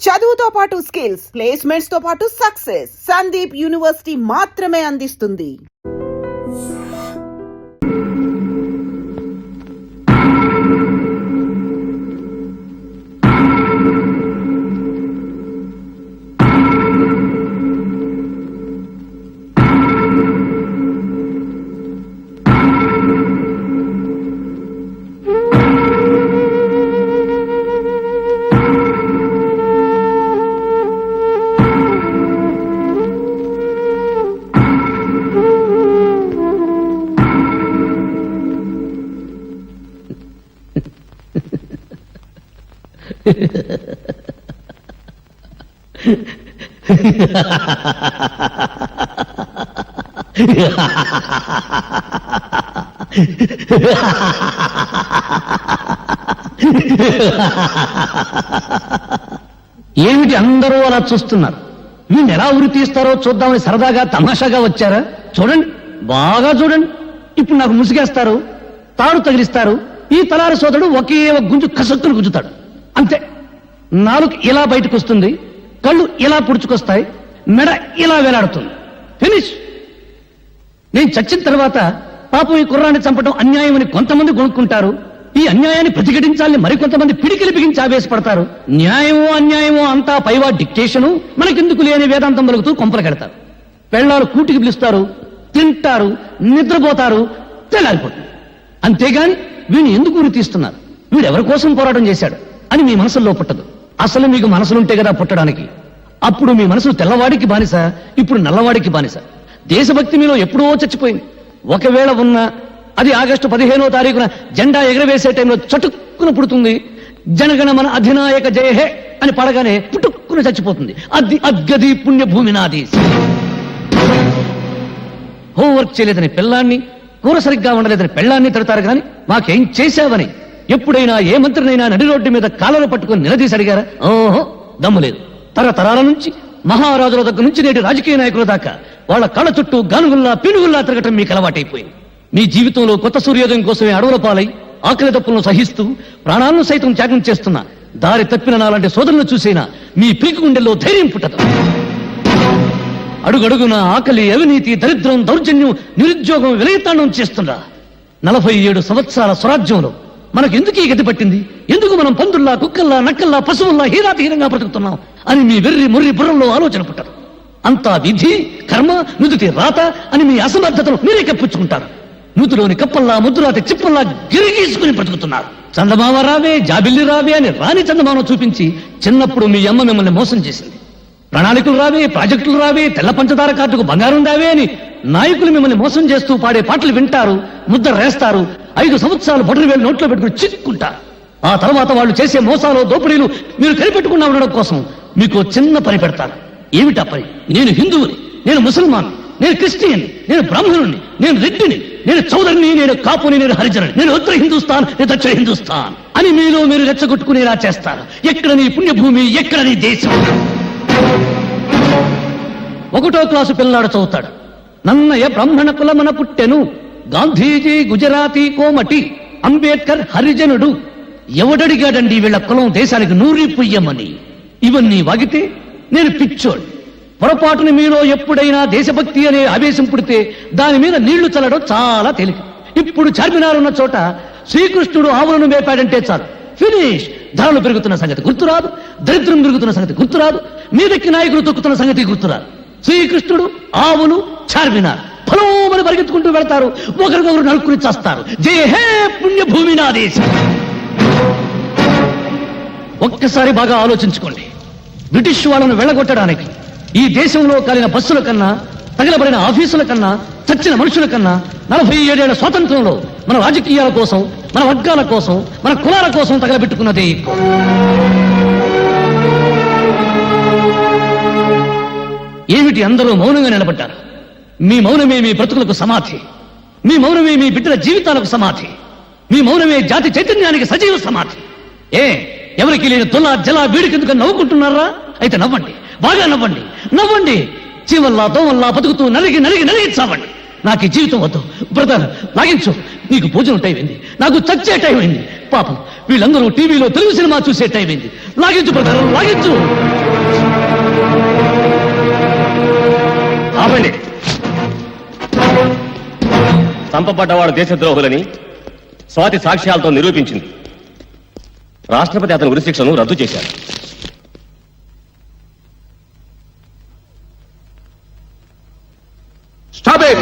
చదువుతో పాటు skills, placements తో పాటు సక్సెస్ సందీప్ యూనివర్సిటీ మాత్రమే అందిస్తుంది. ఏమిటి అందరూ అలా చూస్తున్నారు? వీళ్ళు ఎలా ఉరి తీస్తారో చూద్దామని సరదాగా తమాషాగా వచ్చారా? చూడండి, బాగా చూడండి. ఇప్పుడు నాకు ముసిగేస్తారు, తాడు తగిలిస్తారు. ఈ తలారి సోదరుడు ఒకే ఒక గుంజు కసక్కును గుంజుతాడు, అంతే. నాలుగు ఇలా బయటకు వస్తుంది, కళ్ళు ఇలా పుడుచుకొస్తాయి, మెడ ఇలా వేలాడుతుంది. ఫినిష్. నేను చచ్చిన తర్వాత పాపం ఈ కుర్రాన్ని చంపడం అన్యాయం అని కొంతమంది కొనుక్కుంటారు. ఈ అన్యాయాన్ని ప్రతిఘటించాలని మరికొంతమంది పిడికిలి బిగించి ఆవేశపడతారు. న్యాయమో అన్యాయమో అంతా పైవా డిక్టేషను, మనకెందుకు లేని వేదాంతం పలుకుతూ కొంపలకెడతారు. పెళ్ళాలు కూటికి పిలుస్తారు, తింటారు, నిద్రపోతారు, తెల్లారిపోతుంది. అంతేగాని వీడిని ఎందుకు ఉరి తీస్తున్నారు, వీడెవరి కోసం పోరాటం చేశాడు అని మీ మనసులో పుట్టదు. అసలు మీకు మనసులుంటే కదా పుట్టడానికి. అప్పుడు మీ మనసు తెల్లవాడికి బానిస, ఇప్పుడు నల్లవాడికి బానిస. దేశభక్తి మీలో ఎప్పుడో చచ్చిపోయింది. ఒకవేళ ఉన్న అది ఆగస్టు 15వ తారీఖున జెండా ఎగరవేసే టైంలో చటుక్కున పుడుతుంది. జనగణ మన అధినాయక జయహే అని పడగానే పుట్టుక్కున చచ్చిపోతుంది. అది అద్గది పుణ్యభూమి నాది. హోంవర్క్ చేయలేదని పిల్లాన్ని, కూర సరిగ్గా ఉండలేదని పెళ్ళాన్ని తిడతారు కానీ మాకేం చేశావని ఎప్పుడైనా ఏ మంత్రినైనా నడి రోడ్డు మీద కాళ్ళను పట్టుకుని నిలదీసి అడిగారా? ఓహో, దమ్ము లేదు. తరతరాల నుంచి మహారాజుల దగ్గర నుంచి నేటి రాజకీయ నాయకుల దాకా వాళ్ళ కళ్ళ చుట్టూ గానుగుల్లా పినుగుల్లా తిరగటం మీకు అలవాటైపోయింది. మీ జీవితంలో కొత్త సూర్యోదయం కోసమే అడవుల పాలై ఆకలి తప్పులను సహిస్తూ ప్రాణాలను సైతం త్యాగం చేస్తున్న దారి తప్పిన నాలాంటి సోదరులను చూసైనా మీ పీకు గుండెల్లో ధైర్యం పుట్టదు. అడుగడుగున ఆకలి, అవినీతి, దరిద్రం, దౌర్జన్యం, నిరుద్యోగం విలయతాండం చేస్తున్నా 47 సంవత్సరాల స్వరాజ్యంలో మనకు ఎందుకు ఈ గతి పట్టింది? ఎందుకు మనం పందుల్లా, కుక్కల్లా, నక్కల్లా, పశువుల్లా హీరాతిహీనంగా బ్రతుకుతున్నాం అని మీ వెర్రి ముర్రి బుర్రంలో ఆలోచన పుట్టదు. అంతా విధి, కర్మ, నుదుటి రాత అని మీ అసమర్థతను మీరే కప్పించుకుంటారు. నూతిలోని కప్పల్లా, ముద్దురాతి చిప్పల్లా గిరిగీసుకుని బ్రతుకుతున్నారు. చందమామ రావే, జాబిల్లి రావే అని రాని చందమామ చూపించి చిన్నప్పుడు మీ అమ్మ మిమ్మల్ని మోసం చేసింది. ప్రణాళికలు రావే, ప్రాజెక్టులు రావే, తెల్ల పంచదార కార్డుకు బంగారం రావే అని నాయకులు మిమ్మల్ని మోసం చేస్తూ పాడే పాటలు వింటారు, ముద్ర రేస్తారు. 5 సంవత్సరాలు బొటన వేలు నోట్లో పెట్టుకుని చిక్కుంటారు. ఆ తర్వాత వాళ్ళు చేసే మోసాలు, దోపిడీలు మీరు కనిపెట్టుకున్నా ఉండడం కోసం మీకు చిన్న పని పెడతారు. ఏమిటా పని? నేను హిందువుని, నేను ముసల్మాన్, నేను క్రిస్టియన్, నేను బ్రాహ్మణుని, నేను రెడ్డిని, నేను చౌదరిని, నేను కాపుని, నేను హరిజనుని, నేను ఉత్తర హిందుస్థాన్, నేను దక్షిణ హిందుస్థాన్ అని మీలో మీరు రెచ్చగొట్టుకునేలా చేస్తారు. ఎక్కడ నీ పుణ్యభూమి, ఎక్కడ నీ దేశం? 1వ క్లాసు పిల్లనాడు చదువుతాడు. నన్నయ బ్రాహ్మణ కులమన పుట్టెను, గాంధీజీ గుజరాతీ కోమటి, అంబేద్కర్ హరిజనుడు. ఎవడడిగాడండి వీళ్ళ కులం దేశానికి నూరి పుయ్యమని? ఇవన్నీ వాగితే నేను పిచ్చోడు. పొరపాటుని మీలో ఎప్పుడైనా దేశభక్తి అనే ఆవేశం పుడితే దాని మీద నీళ్లు చల్లడం చాలా తేలిక. ఇప్పుడు చార్మినార్ ఉన్న చోట శ్రీకృష్ణుడు ఆవులను మేపాడంటే చాలు, ఫినిష్. ధరలు పెరుగుతున్న సంగతి గుర్తురాదు, దరిద్రం పెరుగుతున్న సంగతి గుర్తురాదు, మీదెక్కి నాయకులు తొక్కుతున్న సంగతి గుర్తురాదు. శ్రీకృష్ణుడు, ఆవులు, చార్మినార్ ఫలోమని పరిగెత్తుకుంటూ వెళ్తారు, ఒకరికొకరు నలుక్కుని చేస్తారు. జయ హే పుణ్యభూమి నా దేశం. ఒక్కసారి బాగా ఆలోచించుకోండి. బ్రిటిష్ వాళ్ళను వెళ్ళగొట్టడానికి ఈ దేశంలో కాలిన బస్సుల కన్నా, తగలబడిన ఆఫీసుల కన్నా, చచ్చిన మనుషుల కన్నా 47 ఏళ్ల స్వాతంత్రంలో మన రాజకీయాల కోసం, మన వర్గాల కోసం, మన కులాల కోసం తగలబెట్టుకున్నది. ఏమిటి అందరూ మౌనంగా నిలబడ్డారు? మీ మౌనమే మీ బ్రతుకులకు సమాధి. మీ మౌనమే మీ బిడ్డల జీవితాలకు సమాధి. మీ మౌనమే జాతి చైతన్యానికి సజీవ సమాధి. ఎవరికి లేని తుల జల వీడికెందుకు నవ్వుకుంటున్నారా? అయితే నవ్వండి, బాగా నవ్వండి, నవ్వండి. చీవల్లా దోవల్లా బతుకుతూ నలిగి నలిగి నలిగి చావండి. నాకు ఈ జీవితం వద్దు. బ్రదర్ లాగించు, నీకు భోజనం టైం అయింది, నాకు చచ్చే టైం అయింది. పాపం వీళ్ళందరూ టీవీలో తెలుగు సినిమా చూసే టైం అయింది. లాగించు బ్రదర్, లాగించు. చంపబడ్డవాడు దేశద్రోహులని స్వాతి సాక్ష్యాలతో నిరూపించింది. రాష్ట్రపతి అతని ఉరిశిక్షను రద్దు చేశారు. Stop it!